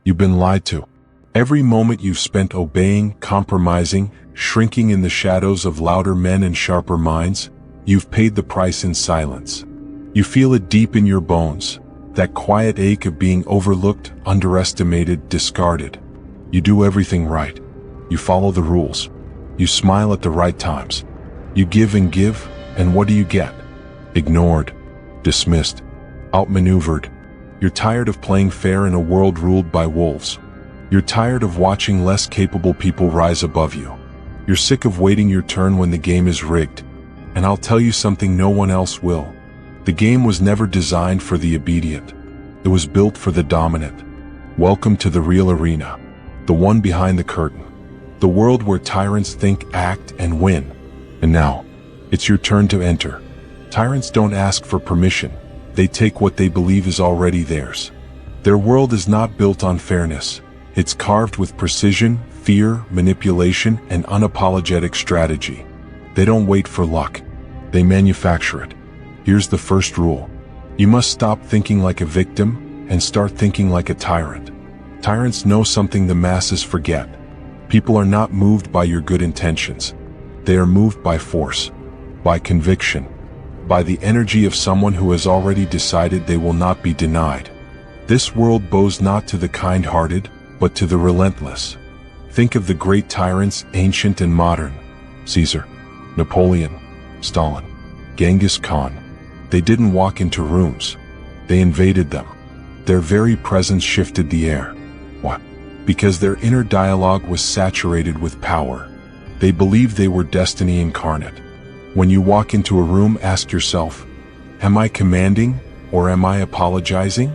You've been lied to. Every moment you've spent obeying, compromising, shrinking in the shadows of louder men and sharper minds, you've paid the price in silence. You feel it deep in your bones, that quiet ache of being overlooked, underestimated, discarded. You do everything right. You follow the rules. You smile at the right times. You give, and what do you get? Ignored, dismissed, outmaneuvered. You're tired of playing fair in a world ruled by wolves. You're tired of watching less capable people rise above you. You're sick of waiting your turn when the game is rigged. And I'll tell you something no one else will. The game was never designed for the obedient. It was built for the dominant. Welcome to the real arena. The one behind the curtain. The world where tyrants think, act, and win. And now, it's your turn to enter. Tyrants don't ask for permission. They take what they believe is already theirs. Their world is not built on fairness. It's carved with precision, fear, manipulation, and unapologetic strategy. They don't wait for luck. They manufacture it. Here's the first rule. You must stop thinking like a victim and start thinking like a tyrant. Tyrants know something the masses forget. People are not moved by your good intentions. They are moved by force, by conviction, by the energy of someone who has already decided they will not be denied. This world bows not to the kind-hearted, but to the relentless. Think of the great tyrants, ancient and modern. Caesar, Napoleon, Stalin, Genghis Khan. They didn't walk into rooms. They invaded them. Their very presence shifted the air. What? Because their inner dialogue was saturated with power. They believed they were destiny incarnate. When you walk into a room, ask yourself, am I commanding or am I apologizing?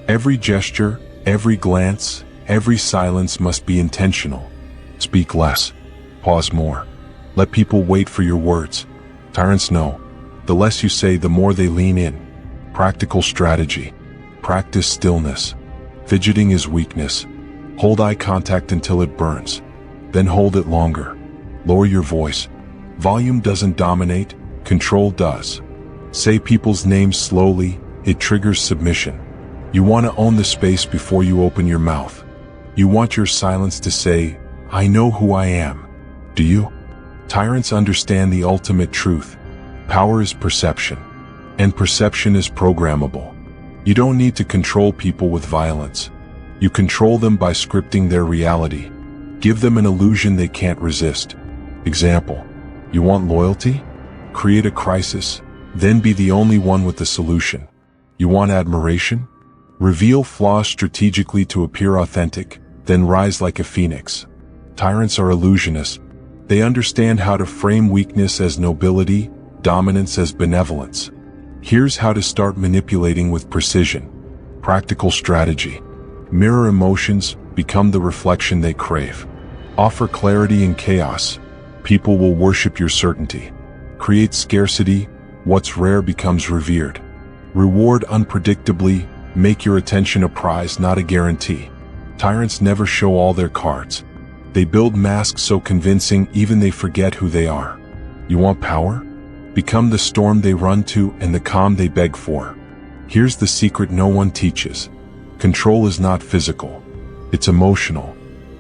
Every gesture, every glance, every silence must be intentional. Speak less. Pause more. Let people wait for your words. Tyrants know. The less you say, the more they lean in. Practical strategy. Practice stillness. Fidgeting is weakness. Hold eye contact until it burns. Then hold it longer. Lower your voice. Volume doesn't dominate, control does. Say people's names slowly, it triggers submission. You want to own the space before you open your mouth. You want your silence to say, I know who I am. Do you? Tyrants understand the ultimate truth. Power is perception, and perception is programmable. You don't need to control people with violence. You control them by scripting their reality. Give them an illusion they can't resist. Example. You want loyalty? Create a crisis, then be the only one with the solution. You want admiration? Reveal flaws strategically to appear authentic, then rise like a phoenix. Tyrants are illusionists. They understand how to frame weakness as nobility, dominance as benevolence. Here's how to start manipulating with precision. Practical strategy. Mirror emotions, become the reflection they crave. Offer clarity in chaos. People will worship your certainty. Create scarcity, what's rare becomes revered. Reward unpredictably, make your attention a prize, not a guarantee. Tyrants never show all their cards. They build masks so convincing even they forget who they are. You want power? Become the storm they run to and the calm they beg for. Here's the secret no one teaches. Control is not physical. It's emotional.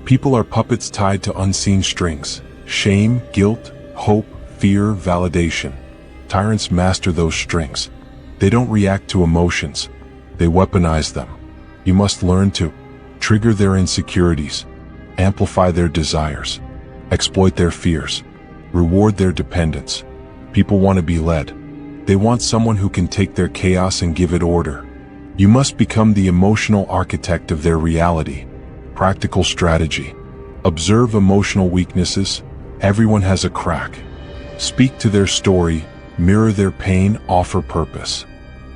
People are puppets tied to unseen strings. Shame, guilt, hope, fear, validation. Tyrants master those strings. They don't react to emotions. They weaponize them. You must learn to trigger their insecurities, amplify their desires, exploit their fears, reward their dependence. People want to be led. They want someone who can take their chaos and give it order. You must become the emotional architect of their reality. Practical strategy. Observe emotional weaknesses. Everyone has a crack. Speak to their story, mirror their pain, offer purpose.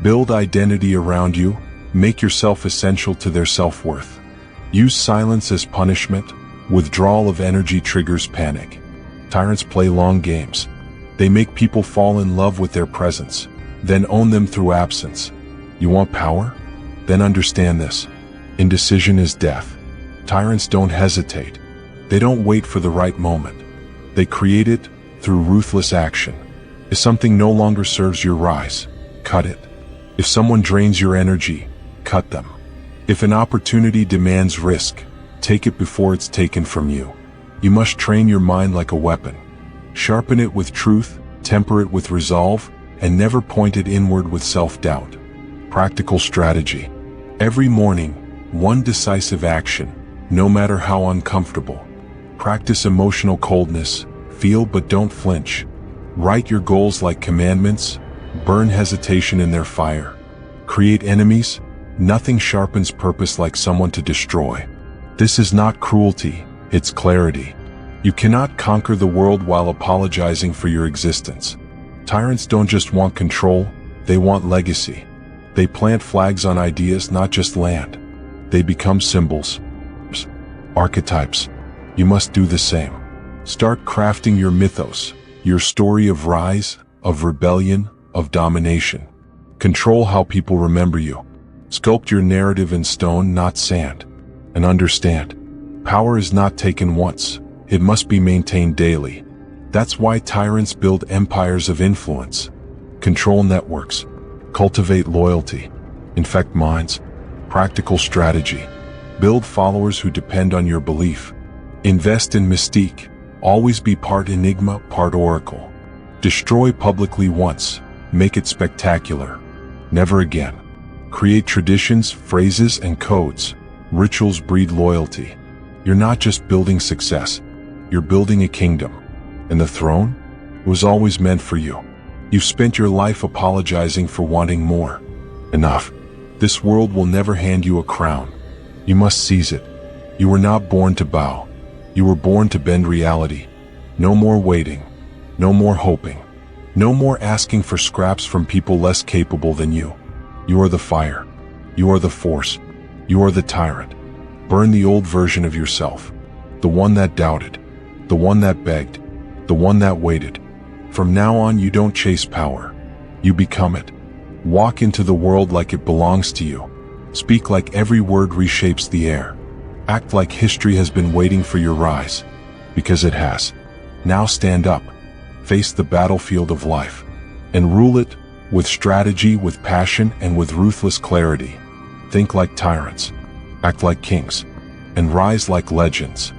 Build identity around you, make yourself essential to their self-worth. Use silence as punishment, withdrawal of energy triggers panic. Tyrants play long games. They make people fall in love with their presence, then own them through absence. You want power? Then understand this. Indecision is death. Tyrants don't hesitate. They don't wait for the right moment. They create it through ruthless action. If something no longer serves your rise, cut it. If someone drains your energy, cut them. If an opportunity demands risk, take it before it's taken from you. You must train your mind like a weapon. Sharpen it with truth, temper it with resolve, and never point it inward with self-doubt. Practical strategy. Every morning, one decisive action, no matter how uncomfortable. Practice emotional coldness, feel but don't flinch. Write your goals like commandments, burn hesitation in their fire. Create enemies, nothing sharpens purpose like someone to destroy. This is not cruelty, it's clarity. You cannot conquer the world while apologizing for your existence. Tyrants don't just want control, they want legacy. They plant flags on ideas, not just land. They become symbols, archetypes. You must do the same. Start crafting your mythos, your story of rise, of rebellion, of domination. Control how people remember you. Sculpt your narrative in stone, not sand. And understand, power is not taken once, it must be maintained daily. That's why tyrants build empires of influence, control networks, cultivate loyalty, infect minds. Practical strategy. Build followers who depend on your belief. Invest in mystique, always be part enigma, part oracle. Destroy publicly once, make it spectacular. Never again. Create traditions, phrases, and codes. Rituals breed loyalty. You're not just building success, you're building a kingdom. And the throne was always meant for you. You've spent your life apologizing for wanting more. Enough. This world will never hand you a crown. You must seize it. You were not born to bow. You were born to bend reality. No more waiting. No more hoping. No more asking for scraps from people less capable than you. You are the fire. You are the force. You are the tyrant. Burn the old version of yourself. The one that doubted. The one that begged. The one that waited. From now on, you don't chase power. You become it. Walk into the world like it belongs to you. Speak like every word reshapes the air. Act like history has been waiting for your rise. Because it has. Now stand up. Face the battlefield of life. And rule it with strategy, with passion, and with ruthless clarity. Think like tyrants. Act like kings. And rise like legends.